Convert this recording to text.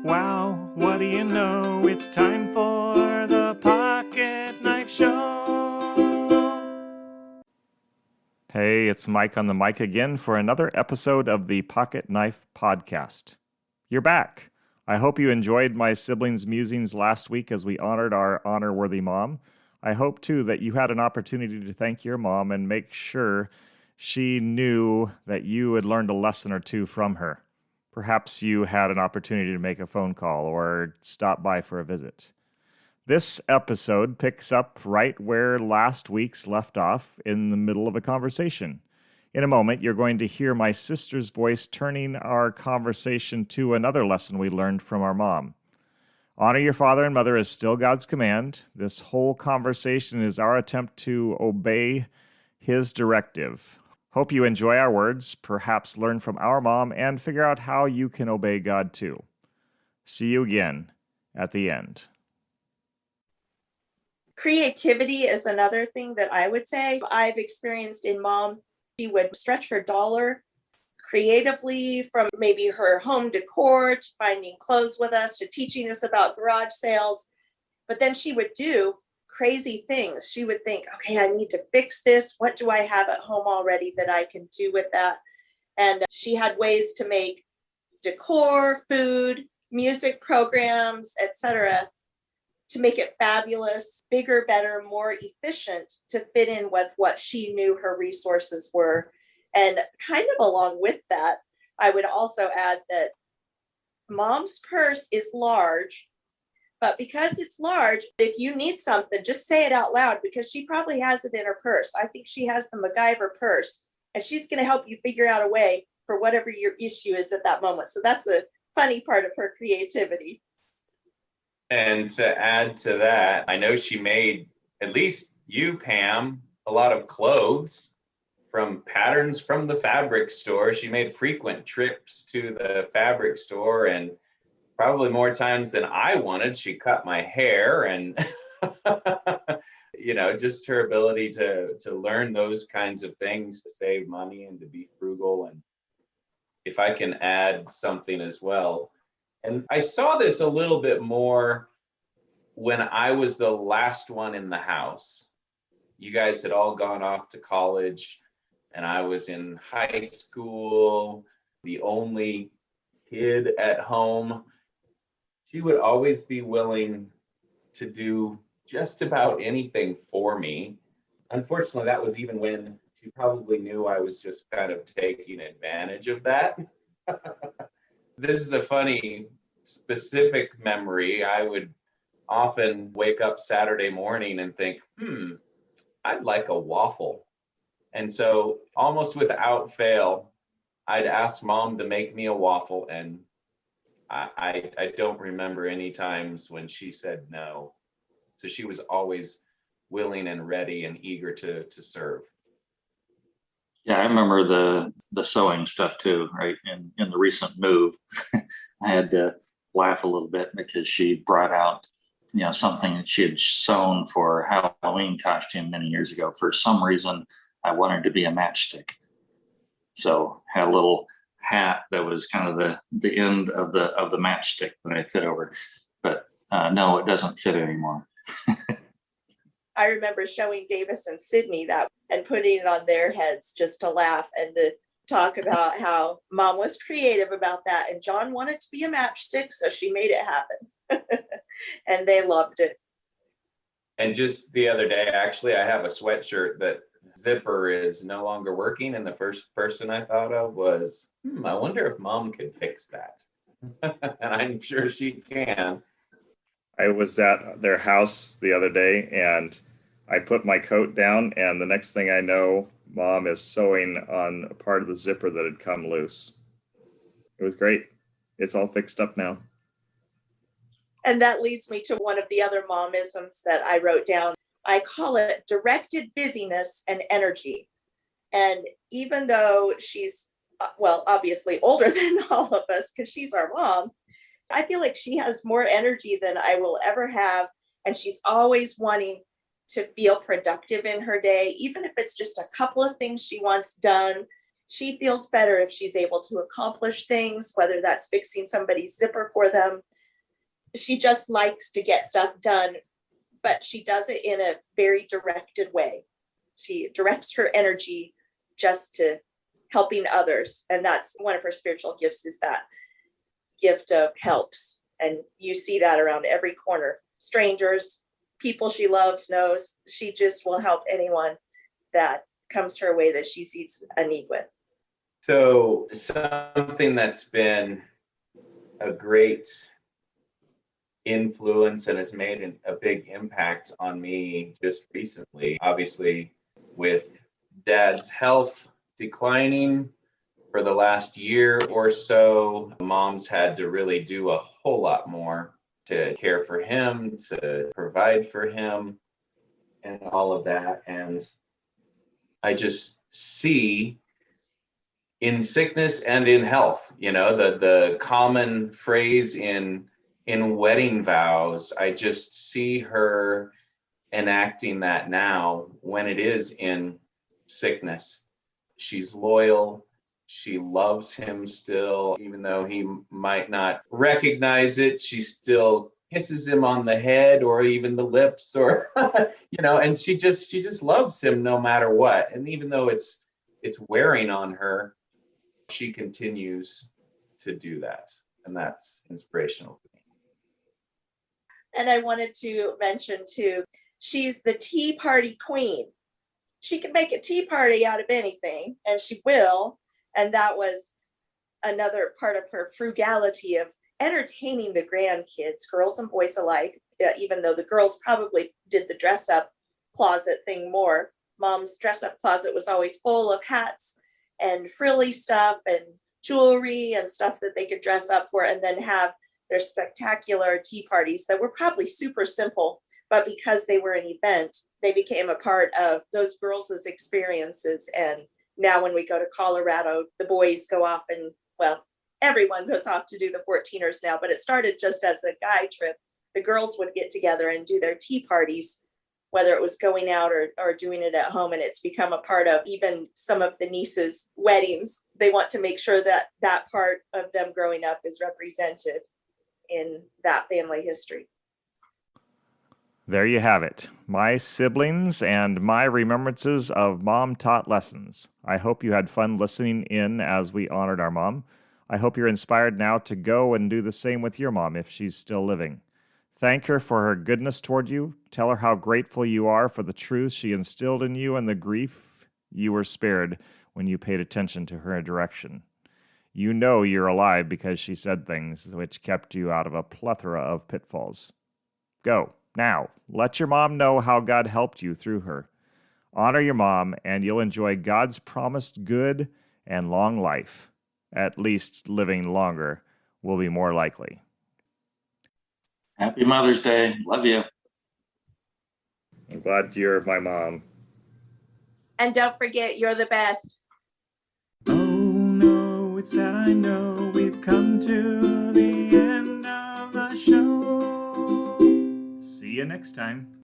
Wow, what do you know? It's time for the Pocket Knife Show. Hey, it's Mike on the mic again for another episode of the Pocket Knife Podcast. You're back. I hope you enjoyed my siblings' musings last week as we honored our honor-worthy mom. I hope, too, that you had an opportunity to thank your mom and make sure she knew that you had learned a lesson or two from her. Perhaps you had an opportunity to make a phone call or stop by for a visit. This episode picks up right where last week's left off, in the middle of a conversation. In a moment, you're going to hear my sister's voice turning our conversation to another lesson we learned from our mom. Honor your father and mother is still God's command. This whole conversation is our attempt to obey His directive. Hope you enjoy our words, perhaps learn from our mom, and figure out how you can obey God too. See you again at the end. Creativity is another thing that I would say I've experienced in mom. She would stretch her dollar creatively, from maybe her home decor to finding clothes with us to teaching us about garage sales. But then she would do crazy things. She would think, okay, I need to fix this. What do I have at home already that I can do with that? And she had ways to make decor, food, music programs, etc., to make it fabulous, bigger, better, more efficient, to fit in with what she knew her resources were. And kind of along with that, I would also add that mom's purse is large, but because it's large, if you need something, just say it out loud, because she probably has it in her purse. I think she has the MacGyver purse, and she's going to help you figure out a way for whatever your issue is at that moment. So that's a funny part of her creativity. And to add to that, I know she made, at least you, Pam, a lot of clothes from patterns from the fabric store. She made frequent trips to the fabric store, and probably more times than I wanted. She cut my hair, and just her ability to learn those kinds of things, to save money and to be frugal. And if I can add something as well, and I saw this a little bit more when I was the last one in the house. You guys had all gone off to college, and I was in high school, the only kid at home. She would always be willing to do just about anything for me. Unfortunately, that was even when she probably knew I was just kind of taking advantage of that. This is a funny, specific memory. I would often wake up Saturday morning and think, I'd like a waffle. And so almost without fail, I'd ask mom to make me a waffle, and I don't remember any times when she said no. So she was always willing and ready and eager to serve. Yeah, I remember the sewing stuff too, right? In the recent move, I had to laugh a little bit because she brought out, something that she had sewn for a Halloween costume many years ago. For some reason, I wanted to be a matchstick. So had a little hat that was kind of the end of the matchstick that I fit over. But no, it doesn't fit anymore. I remember showing Davis and Sydney that and putting it on their heads just to laugh and to talk about how mom was creative about that. And John wanted to be a matchstick, so she made it happen. And they loved it. And just the other day, actually, I have a sweatshirt that zipper is no longer working. And the first person I thought of was, I wonder if mom could fix that. And I'm sure she can. I was at their house the other day, and I put my coat down, and the next thing I know, mom is sewing on a part of the zipper that had come loose. It was great. It's all fixed up now. And that leads me to one of the other momisms that I wrote down. I call it directed busyness and energy. And even though she's, obviously older than all of us, because she's our mom, I feel like she has more energy than I will ever have. And she's always wanting to feel productive in her day, even if it's just a couple of things she wants done. she feels better if she's able to accomplish things, whether that's fixing somebody's zipper for them. She just likes to get stuff done, but she does it in a very directed way. She directs her energy just to helping others. And that's one of her spiritual gifts, is that gift of helps. And you see that around every corner. Strangers, people she loves, knows, she just will help anyone that comes her way that she sees a need with. So something that's been a great influence and has made a big impact on me just recently, obviously with Dad's health declining for the last year or so, Mom's had to really do a whole lot more to care for him, to provide for him, and all of that. And I just see in sickness and in health, the common phrase in wedding vows, I just see her enacting that now when it is in sickness. She's loyal. She loves him still, even though he might not recognize it. She still kisses him on the head or even the lips, or and she just loves him no matter what. And even though it's wearing on her, she continues to do that. And that's inspirational to me. And I wanted to mention too, she's the tea party queen. She can make a tea party out of anything, and she will. And that was another part of her frugality of entertaining the grandkids, girls and boys alike, even though the girls probably did the dress up closet thing more. Mom's dress up closet was always full of hats and frilly stuff and jewelry and stuff that they could dress up for, and then have their spectacular tea parties that were probably super simple, but because they were an event, they became a part of those girls' experiences. And now when we go to Colorado, the boys go off and, well, everyone goes off to do the 14ers now, but it started just as a guy trip. The girls would get together and do their tea parties, whether it was going out or doing it at home. And it's become a part of even some of the nieces' weddings. They want to make sure that that part of them growing up is represented in that family history. There you have it. My siblings and my remembrances of Mom Taught Lessons. I hope you had fun listening in as we honored our mom. I hope you're inspired now to go and do the same with your mom if she's still living. Thank her for her goodness toward you. Tell her how grateful you are for the truth she instilled in you and the grief you were spared when you paid attention to her direction. You know you're alive because she said things which kept you out of a plethora of pitfalls. Go, now. Let your mom know how God helped you through her. Honor your mom, and you'll enjoy God's promised good and long life. At least living longer will be more likely. Happy Mother's Day. Love you. I'm glad you're my mom. And don't forget, you're the best. Oh no, it's sad, I know. We've come to the end of the show. See you next time.